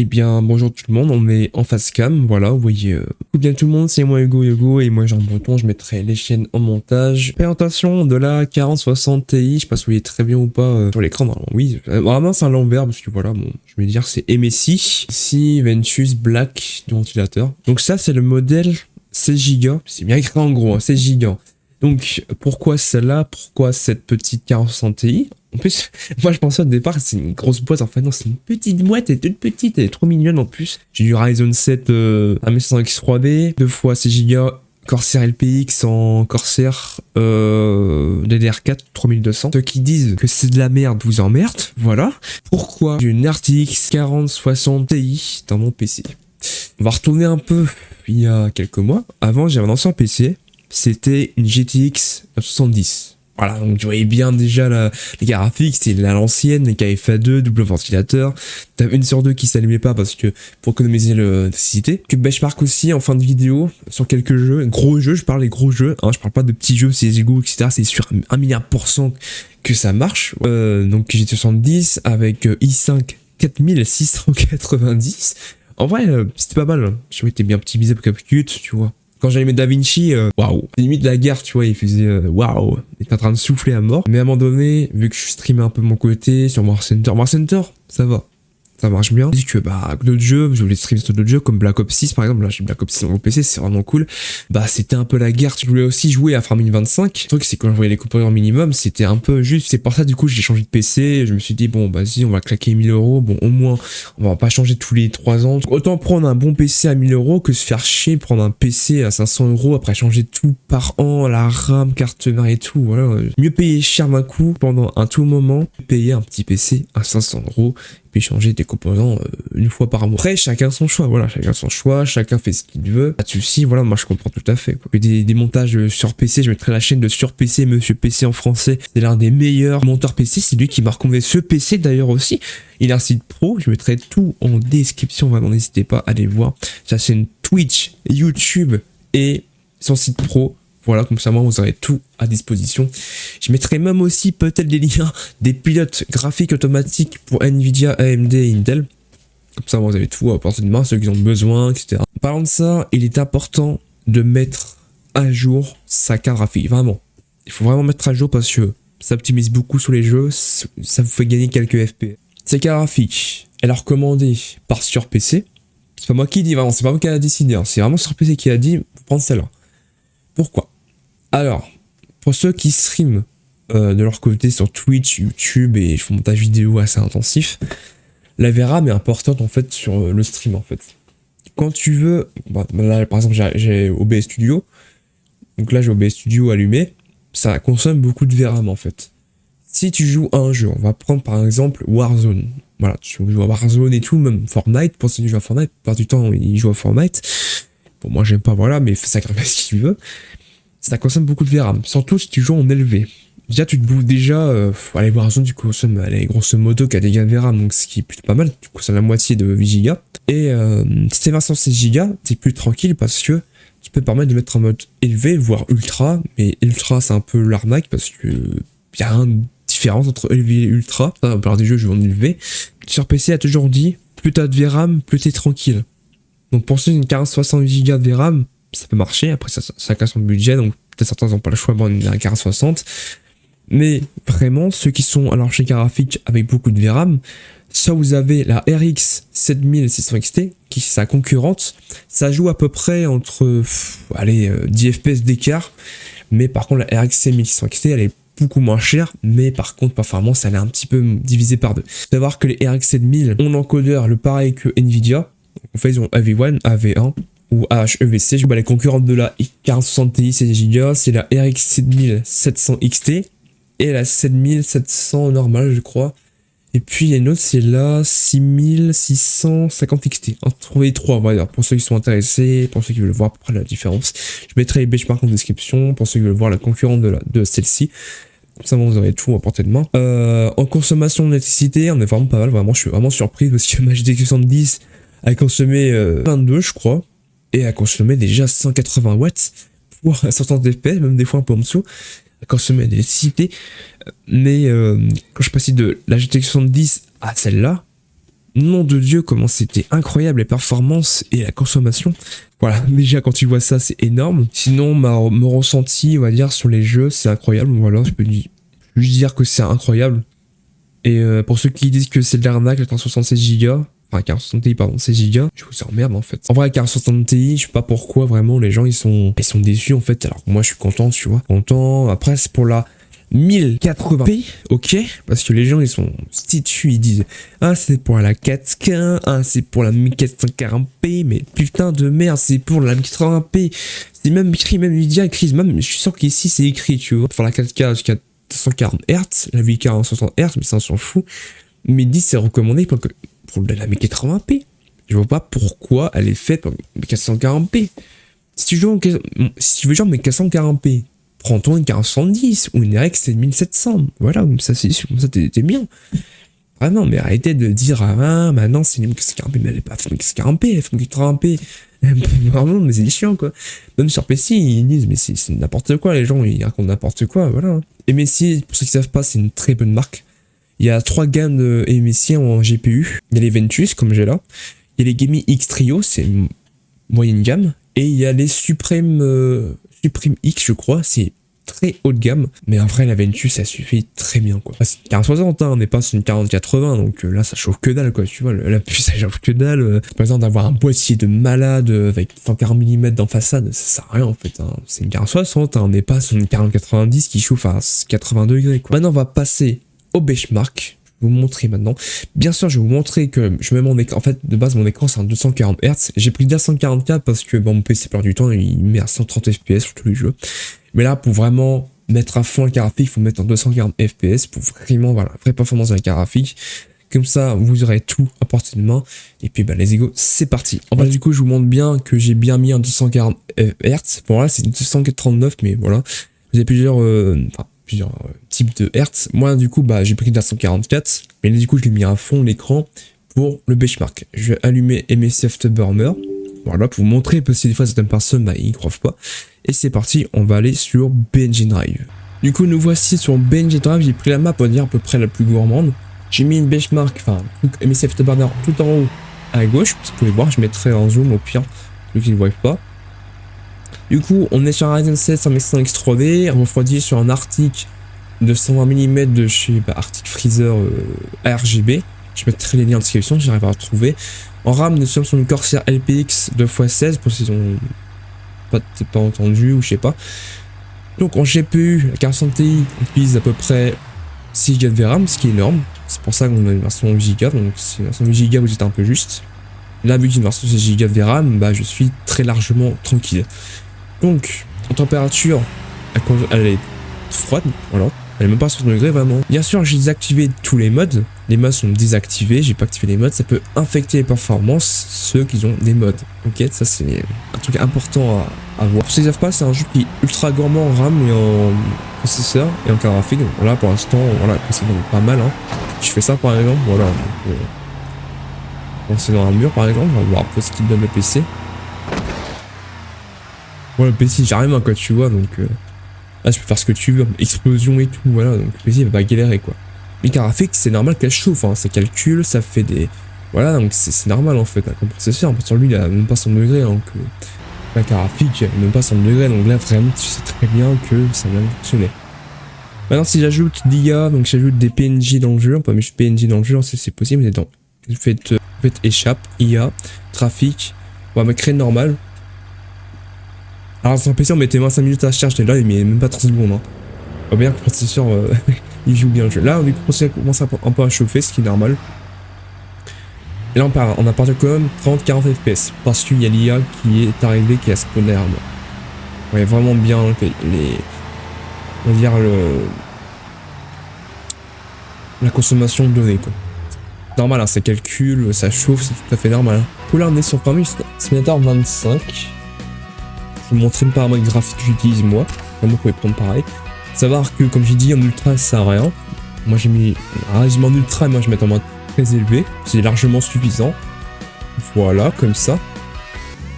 Eh bien, bonjour tout le monde, on est en face cam, voilà, vous voyez, bien tout le monde, c'est moi Hugo, et moi Jean Breton, je mettrai les chaînes en montage. Présentation de la 4060 Ti, je sais pas si vous voyez très bien ou pas sur l'écran, normalement, oui, vraiment c'est à l'envers, parce que voilà, bon, je vais dire c'est MSI, ici Ventus Black du ventilateur. Donc ça c'est le modèle 16 Go, c'est bien écrit en gros, hein, 16 Go. Donc pourquoi celle-là, pourquoi cette petite 4060 Ti? En plus, moi je pensais au départ que c'est une grosse boîte, en fait non, c'est une petite boîte, elle est toute petite, elle est trop mignonne en plus. J'ai du Ryzen 7 1500X3D, 2 fois 6 Go, Corsair LPX en Corsair DDR4 3200. Ceux qui disent que c'est de la merde vous emmerdent, voilà. Pourquoi j'ai une RTX 4060 Ti dans mon PC? On va retourner un peu il y a quelques mois. Avant j'avais un ancien PC, c'était une GTX 970. Voilà, donc tu voyais bien déjà les graphiques, c'était à l'ancienne, les KFA2, double ventilateur. T'avais une sur deux qui s'allumait pas parce que pour économiser l'électricité. Que benchmark aussi en fin de vidéo sur quelques jeux, gros jeux, je parle des gros jeux, hein, je parle pas de petits jeux, c'est égaux, etc. C'est sur 1 milliard% que ça marche. Donc GT 70 avec i5 4690. En vrai, c'était pas mal. Je trouvais que t'es bien optimisé pour CapCut, tu vois. Quand j'allais mettre DaVinci, waouh, limite la guerre, tu vois, il faisait waouh, il était en train de souffler à mort. Mais à un moment donné, vu que je streamais un peu de mon côté sur War Center, ça va. Ça marche bien. Je dis que d'autres jeux, je voulais streamer sur d'autres jeux comme Black Ops 6 par exemple. Là j'ai Black Ops 6 sur mon PC, c'est vraiment cool. C'était un peu la guerre. Je voulais aussi jouer à Farming 25. Le truc c'est quand je voyais les composants minimum, c'était un peu juste. C'est pour ça du coup j'ai changé de PC. Je me suis dit bon vas-y on va claquer 1000 €. Bon au moins on va pas changer tous les 3 ans. Autant prendre un bon PC à 1000 € que se faire chier prendre un PC à 500 € après changer tout par an, la RAM, carte mère et tout. Voilà. Mieux payer cher d'un coup pendant un tout moment, payer un petit PC à 500 €. Puis changer des composants une fois par mois. Après, chacun son choix, voilà, chacun son choix, chacun fait ce qu'il veut. Pas de soucis, voilà, moi je comprends tout à fait. Quoi. Des montages sur PC, je mettrai la chaîne de sur PC, Monsieur PC en français. C'est l'un des meilleurs monteurs PC, c'est lui qui m'a recommandé ce PC d'ailleurs aussi. Il a un site pro, je mettrai tout en description, vraiment n'hésitez pas à aller voir sa chaîne Twitch, YouTube et son site pro. Voilà, comme ça, moi, vous aurez tout à disposition. Je mettrai même aussi peut-être des liens des pilotes graphiques automatiques pour Nvidia, AMD et Intel. Comme ça, vous avez tout à portée de main, ceux qui ont besoin, etc. En parlant de ça, il est important de mettre à jour sa carte graphique. Vraiment. Il faut vraiment mettre à jour parce que ça optimise beaucoup sur les jeux. Ça vous fait gagner quelques FPS. Cette carte graphique, elle est recommandée par sur PC. C'est pas moi qui dis, vraiment, c'est pas moi qui a décidé. Hein. C'est vraiment sur PC qui a dit, prendre celle-là. Pourquoi? Alors, pour ceux qui streament de leur côté sur Twitch, YouTube et font montage vidéo assez intensif, la VRAM est importante en fait sur le stream en fait. Quand tu veux, là par exemple j'ai OBS Studio, donc là j'ai OBS Studio allumé, ça consomme beaucoup de VRAM en fait. Si tu joues à un jeu, on va prendre par exemple Warzone, voilà, tu joues à Warzone et tout, même Fortnite, pour ceux qui jouent à Fortnite, par du temps ils jouent à Fortnite. Bon moi j'aime pas, voilà, mais ça crée ce qu'il veut. Ça consomme beaucoup de VRAM, surtout si tu joues en élevé. Déjà, tu te bouges déjà, aller voir Warzone, tu consommes, allez, grosso modo, 4 Go de VRAM, donc ce qui est plutôt pas mal, tu consommes la moitié de 8 Go. Et si t'es 16 Go, t'es plus tranquille parce que tu peux te permettre de mettre en mode élevé, voire ultra, mais ultra c'est un peu l'arnaque parce que y a une différence entre élevé et ultra. Ça, on parle des jeux, je joue en élevé. Sur PC, a toujours dit, plus t'as de VRAM, plus t'es tranquille. Donc pour ceux qui ont une 40-60 Go de VRAM, ça peut marcher, après ça casse son budget, donc peut-être certains n'ont pas le choix de prendre une 4060. Mais vraiment, ceux qui sont à l'archi graphique avec beaucoup de VRAM, soit vous avez la RX 7600 XT, qui est sa concurrente, ça joue à peu près entre 10 FPS d'écart, mais par contre la RX 7600 XT, elle est beaucoup moins chère, mais par contre performance, elle est un petit peu divisée par deux. Faut savoir que les RX 7000 ont l'encodeur le pareil que Nvidia, en fait ils ont AV1, AV1, ou HEVC, les concurrentes de la 4060 Ti 16 Go, c'est la RX 7700 XT et la 7700 normale, je crois. Et puis il y a une autre, c'est la 6650 XT. Entre les trois, on va dire, pour ceux qui sont intéressés, pour ceux qui veulent voir à peu près la différence. Je mettrai les benchmarks en description pour ceux qui veulent voir la concurrente de celle-ci. Comme ça, vous aurez tout à portée de main. En consommation d'électricité, on est vraiment pas mal. Vraiment, je suis vraiment surpris parce que ma GTX 70 a consommé 22, je crois. Et à consommer déjà 180 watts pour 60 fps, même des fois un peu en dessous, à consommer de l'électricité. Mais quand je passe de la GTX 70 à celle-là, nom de Dieu, comment c'était incroyable les performances et la consommation. Voilà, déjà quand tu vois ça, c'est énorme. Sinon, mon ressenti, on va dire, sur les jeux, c'est incroyable. Voilà, je peux juste dire que c'est incroyable. Et pour ceux qui disent que c'est de l'arnaque, le 376 Go, enfin 4060 Ti, pardon, 16 Go, je vous emmerde en fait. En vrai, 4060 Ti, je sais pas pourquoi vraiment les gens ils sont déçus en fait. Alors moi je suis content, tu vois. Content. Après, c'est pour la 1080p, ok, parce que les gens ils sont têtus, ils disent ah c'est pour la 4K, ah c'est pour la 1440p, mais putain de merde, c'est pour la 1080p. C'est même écrit, même Nvidia écrit, même je suis sûr qu'ici c'est écrit, tu vois, pour la 4K jusqu'à 140 Hz, la 8K en 60 Hz, mais ça on s'en fout. Mais 10 c'est recommandé pour la 1080p. Je vois pas pourquoi elle est faite pour 440p. Si tu veux genre mais 440p, prends-toi une 4070 ou une RX 7700. Voilà, comme ça t'es bien. Ah non, mais arrêtez de dire ah maintenant c'est une 440p, mais elle est pas faite 440p, elle est faite 480p. Vraiment, mais c'est chiant quoi. Même sur PC, ils disent mais c'est n'importe quoi, les gens ils racontent n'importe quoi, voilà. MSI, pour ceux qui savent pas, c'est une très bonne marque. Il y a 3 gammes de MSI en GPU. Il y a les Ventus, comme j'ai là. Il y a les Gaming X Trio, c'est une moyenne gamme. Et il y a les Supreme X, je crois, c'est très haut de gamme. Mais en vrai, la Ventus, ça suffit très bien, quoi. C'est une 4060, hein, on n'est pas sur une 4080, donc là, ça chauffe que dalle, quoi. Tu vois, la puce, ça chauffe que dalle. Par exemple, d'avoir un boîtier de malade avec 140 mm dans façade, ça sert à rien, en fait. Hein. C'est une 4060, hein, on n'est pas sur une 4090 qui chauffe à 80 degrés, quoi. Maintenant, on va passer au benchmark. Je vais vous montrer maintenant. Bien sûr, je vais vous montrer que je mets mon écran. En fait, de base, mon écran c'est un 240 Hz. J'ai pris 144 parce que bon, mon PC perd du temps, il met à 130 FPS sur tous les jeux. Mais là, pour vraiment mettre à fond la carte graphique, il faut mettre en 240 FPS pour vraiment, voilà, vraie performance de la carte graphique. Comme ça, vous aurez tout à portée de main. Et puis, bah, les égos, c'est parti. En fait, du coup, je vous montre bien que j'ai bien mis un 240 Hz. Bon, là, c'est 239, mais voilà. Vous avez plusieurs types de Hertz. Moi, du coup, bah, j'ai pris de la 144, mais là, du coup, je l'ai mis à fond l'écran pour le benchmark. Je vais allumer MSI Afterburner, voilà, pour vous montrer, parce que des fois, certaines personnes, bah, ils ne croient pas. Et c'est parti, on va aller sur BNG Drive. Du coup, nous voici sur BNG Drive. J'ai pris la map, on va dire, à peu près la plus gourmande. J'ai mis une benchmark, enfin, MSI Afterburner tout en haut à gauche, vous pouvez voir, je mettrai en zoom au pire, ceux qui ne voient pas. Du coup, on est sur un Ryzen 7 100X3D, refroidi sur un Arctic de 120 mm de chez Arctic Freezer ARGB. Je mettrai les liens en description si j'arrive à retrouver. En RAM, nous sommes sur une Corsair LPX 2x16 pour ceux qui n'ont pas entendu ou je sais pas. Donc en GPU, la 4060 Ti utilise à peu près 6 Go de VRAM, ce qui est énorme. C'est pour ça qu'on a une version 8 Go, donc si la version 8 Go vous êtes un peu juste. Là, vu que j'ai une version 6 Go de VRAM, bah, je suis très largement tranquille. Donc, en température, elle est froide, voilà. Elle est même pas à 60 degrés vraiment. Bien sûr, j'ai désactivé tous les modes. Les modes sont désactivés, j'ai pas activé les modes. Ça peut infecter les performances, ceux qui ont des modes. Ok, ça c'est un truc important à voir. Pour ceux qui savent pas, c'est un jeu qui est ultra gourmand en RAM et en processeur et en carte graphique. Donc là, pour l'instant, voilà, c'est pas mal. Hein. Je fais ça par exemple, voilà. C'est dans un mur par exemple, on va voir un peu ce qu'il donne le PC. Voilà, le PC j'ai rien quoi, tu vois, donc là je peux faire ce que tu veux, explosion et tout, voilà, donc le PC il va pas galérer quoi. Mais carte graphique c'est normal qu'elle chauffe, hein, ça calcule, ça fait des... Voilà, donc c'est normal en fait, hein, comme processeur, sur lui il a même pas 100 degrés, donc la carte graphique elle a même pas 100 degrés, donc là vraiment tu sais très bien que ça va fonctionner. Maintenant si j'ajoute l'IA, donc j'ajoute des PNJ dans le jeu, on peut mettre PNJ dans le jeu, c'est possible, mais dans... Faites échappe, IA, trafic, on va me créer normal. Alors sur PC on mettait 25 minutes à charge, là il met même pas 30 secondes. Hein. On va bien que le processeur il joue bien le jeu. Là on commence un peu à chauffer, ce qui est normal. Et là on a parti quand même 30-40 FPS, parce qu'il y a l'IA qui est arrivée, qui a spawné à moi. On voit vraiment bien on va dire la consommation de données quoi. Normal, hein, ça calcule, ça chauffe, c'est tout à fait normal. Du coup là on est sur Prime Simulator 25. Je vais vous montrer le paramètre graphique que j'utilise moi. Vraiment vous pouvez prendre pareil. Savoir que comme j'ai dit en ultra ça sert à rien. Moi j'ai mis un régime en ultra et moi je mets en mode très élevé. C'est largement suffisant. Voilà, comme ça.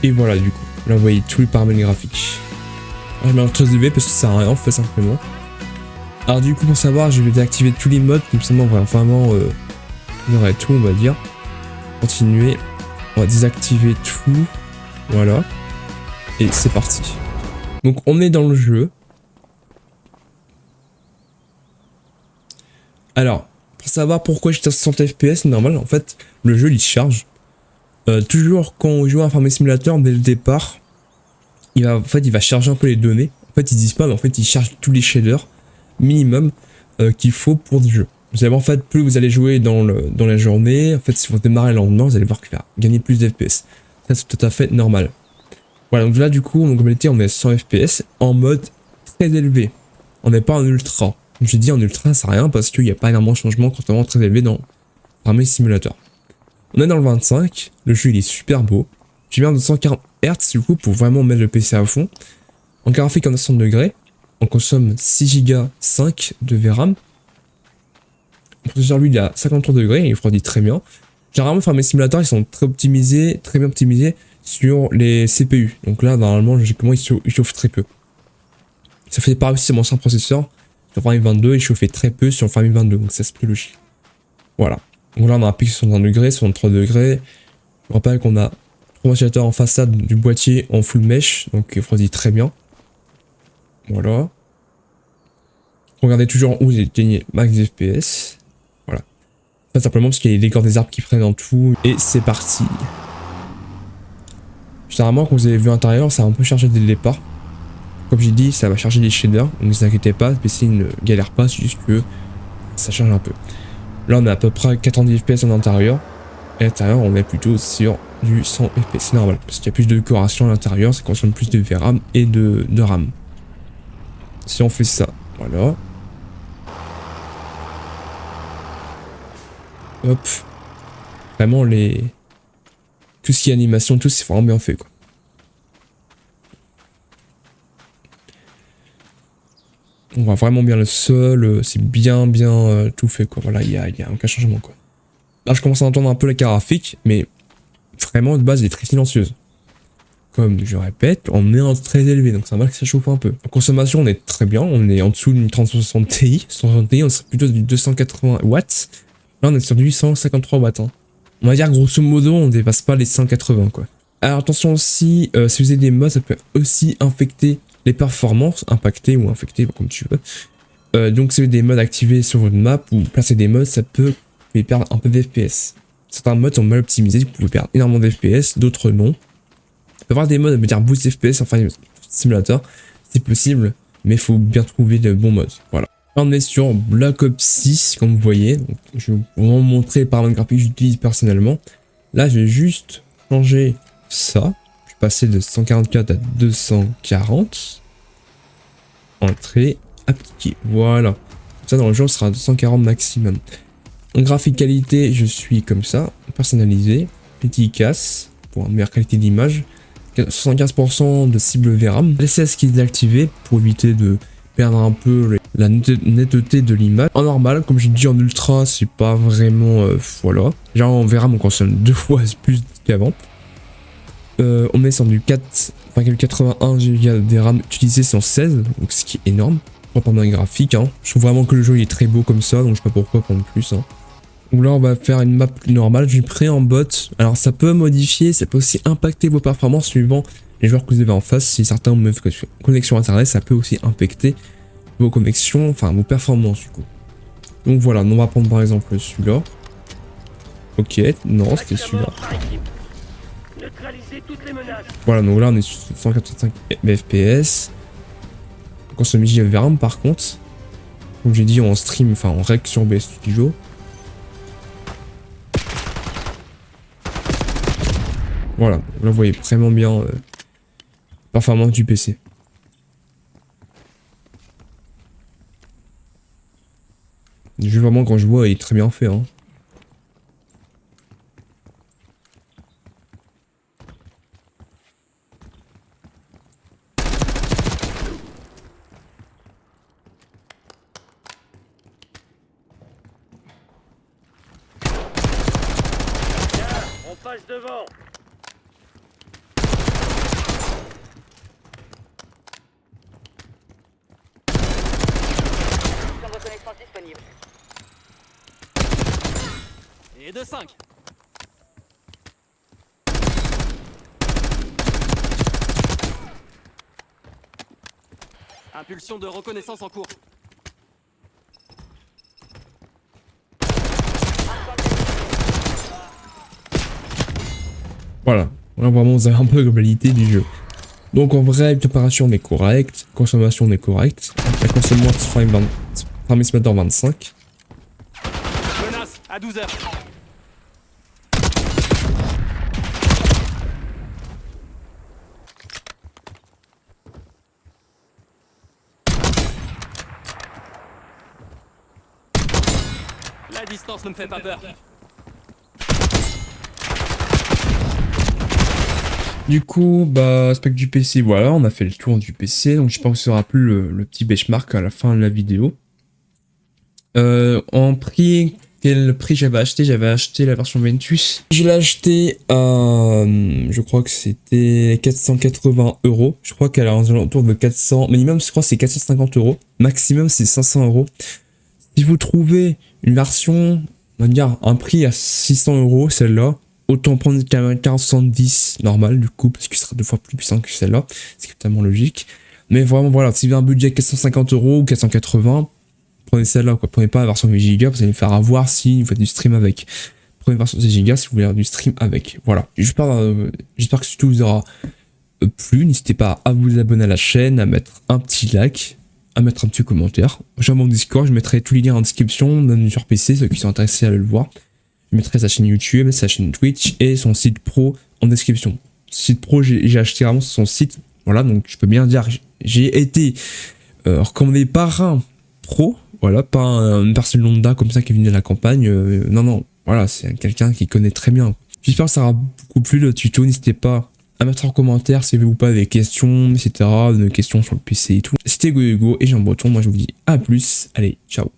Et voilà du coup. Là vous voyez tous les paramètres graphiques. Je mets en très élevé parce que ça sert à rien en fait simplement. Alors du coup pour savoir je vais désactiver tous les modes. Comme ça on va vraiment... il y aurait tout on va dire. Continuer. On va désactiver tout. Voilà. Et c'est parti. Donc on est dans le jeu. Alors, pour savoir pourquoi j'étais à 60 FPS, normal, en fait, le jeu il charge. Toujours quand on joue à un Farming Simulator dès le départ, il va charger un peu les données. En fait, ils disent pas, mais en fait, il charge tous les shaders minimum qu'il faut pour le jeu. Vous allez voir, en fait, plus vous allez jouer dans la journée, en fait, si vous démarrez le lendemain, vous allez voir qu'il va gagner plus d'FPS. Ça, c'est tout à fait normal. Voilà, donc là, du coup, comme je l'ai dit, on est à 100 FPS en mode très élevé. On n'est pas en ultra. Comme j'ai dit, en ultra, ça sert à rien parce qu'il n'y a pas énormément de changements quand on est très élevé dans Farming Simulator. On est dans le 25, le jeu il est super beau. J'ai mis en 240 Hz du coup pour vraiment mettre le PC à fond. En graphique en 60 degrés, on consomme 6 Go 5 de VRAM. Le processeur lui il est à 53 degrés, il refroidit très bien. Généralement Farming Simulator ils sont très bien optimisés sur les CPU. Donc là normalement logiquement il chauffe très peu. Ça fait pareil aussi sur mon ancien processeur. Sur Farming 22 il chauffait très peu sur Farming 22, donc ça c'est plus logique. Voilà. Donc là on a un pic 61 degrés, 63 degrés. Je rappelle qu'on a 3 ventilateurs en façade du boîtier en full mesh, donc il refroidit très bien. Voilà. Regardez toujours en haut, j'ai gagné max FPS. Voilà. Pas simplement parce qu'il y a les décors des arbres qui prennent en tout. Et c'est parti. Généralement, quand vous avez vu l'intérieur, ça a un peu chargé dès le départ. Comme j'ai dit, ça va charger les shaders, donc ne vous inquiétez pas, le PC ne galère pas, c'est juste que ça charge un peu. Là, on est à peu près 90 FPS en intérieur. Et à l'intérieur, on est plutôt sur du 100 FPS, c'est normal. Parce qu'il y a plus de décoration à l'intérieur, ça consomme plus de VRAM et de RAM. Si on fait ça, voilà. Hop. Vraiment, tout ce qui est animation, tout, c'est vraiment bien fait, quoi. On voit vraiment bien le sol, c'est bien tout fait, quoi. Voilà, il y a aucun changement, quoi. Là, je commence à entendre un peu la graphique, mais vraiment, de base, elle est très silencieuse. Comme je répète, on est en très élevé, donc c'est normal que ça chauffe un peu. En consommation, on est très bien, on est en dessous d'une 3060 Ti. 160 Ti, on serait plutôt du 280 watts. Là, on est sur du 853 watts. Hein. On va dire, grosso modo, on dépasse pas les 180, quoi. Alors, attention aussi, si vous avez des mods, ça peut aussi infecter les performances, impacter ou infecter, comme tu veux. Donc, si vous avez des mods activés sur votre map ou placer des mods, ça peut vous perdre un peu d'FPS. Certains mods sont mal optimisés, vous pouvez perdre énormément d'FPS, d'autres non. Avoir des modes, dire boost FPS, enfin simulateur, c'est possible, mais il faut bien trouver de bons modes. Voilà. Là, on est sur Black Ops 6, comme vous voyez. Donc, je vais vous montrer les paramètres graphiques que j'utilise personnellement. Là, je vais juste changer ça. Je vais passer de 144 à 240. Entrée, appliquer. Voilà. Ça, dans le jeu, on sera à 240 maximum. En graphique qualité, je suis comme ça, personnalisé, petit casse pour une meilleure qualité d'image. 75% de cible VRAM. LCS qui est désactivé pour éviter de perdre un peu la netteté de l'image. En normal, comme j'ai dit en ultra, c'est pas vraiment... voilà. Genre en VRAM, on consomme 2 fois plus qu'avant. On est sur du 81 Go de RAM utilisé sur 16, donc ce qui est énorme. Pendant les graphiques, hein. Je trouve vraiment que le jeu il est très beau comme ça, donc je sais pas pourquoi prendre plus. Hein. Donc là, on va faire une map plus normale. J'ai pris en bot. Alors, ça peut modifier, ça peut aussi impacter vos performances suivant les joueurs que vous avez en face. Si certains ont une connexion internet, ça peut aussi impacter vos connexions, enfin vos performances du coup. Donc voilà, on va prendre par exemple celui-là. Ok, non, c'était celui-là. Voilà, donc là, on est sur 185 FPS. On consomme VRAM par contre. Comme j'ai dit, en stream, enfin en rec sur BS Studio. Voilà, là vous voyez vraiment bien performance du PC. Le jeu vraiment quand je vois il est très bien fait. Hein. On passe devant. Et de 5. Impulsion de reconnaissance en cours. Voilà. Là, vraiment, vous avez un peu la globalité du jeu. Donc, en vrai, la préparation est correcte. Consommation est correcte. La consommation Farming Smelter 25. Menace à 12h. La distance ne me fait pas peur. Du coup, bah, spec du PC, voilà, on a fait le tour du PC. Donc, je pense que ce sera plus le petit benchmark à la fin de la vidéo. En prix, quel prix j'avais acheté? J'avais acheté la version Ventus. Je l'ai acheté à, je crois que c'était 480 €. Je crois qu'elle est aux alentours de 400. Minimum, je crois que c'est 450 €. Maximum, c'est 500 €. Si vous trouvez une version, on va dire, un prix à 600 €, celle-là, autant prendre une 4070 normale, du coup, parce qu'il sera 2 fois plus puissant que celle-là. C'est totalement logique. Mais vraiment, voilà, si vous avez un budget 450 € ou 480, prenez celle-là, quoi. Prenez pas la version 8 Go, vous allez me faire avoir si vous faites du stream avec. Prenez la version 16 Go si vous voulez faire du stream avec. Voilà. J'espère que ce tout vous aura plu. N'hésitez pas à vous abonner à la chaîne, à mettre un petit like, à mettre un petit commentaire. J'ai mon Discord, je mettrai tous les liens en description, même sur PC, ceux qui sont intéressés à le voir. Je mettrai sa chaîne YouTube, sa chaîne Twitch et son site pro en description. Site pro, j'ai acheté vraiment son site. Voilà, donc je peux bien dire, j'ai été recommandé par un pro. Voilà, pas une personne lambda comme ça qui est venue de la campagne. Non, voilà, c'est quelqu'un qui connaît très bien. J'espère que ça aura beaucoup plu le tuto. N'hésitez pas à mettre en commentaire si vous pas des questions, etc. Des questions sur le PC et tout. C'était Hugo et Jean Breton. Moi, je vous dis à plus. Allez, ciao.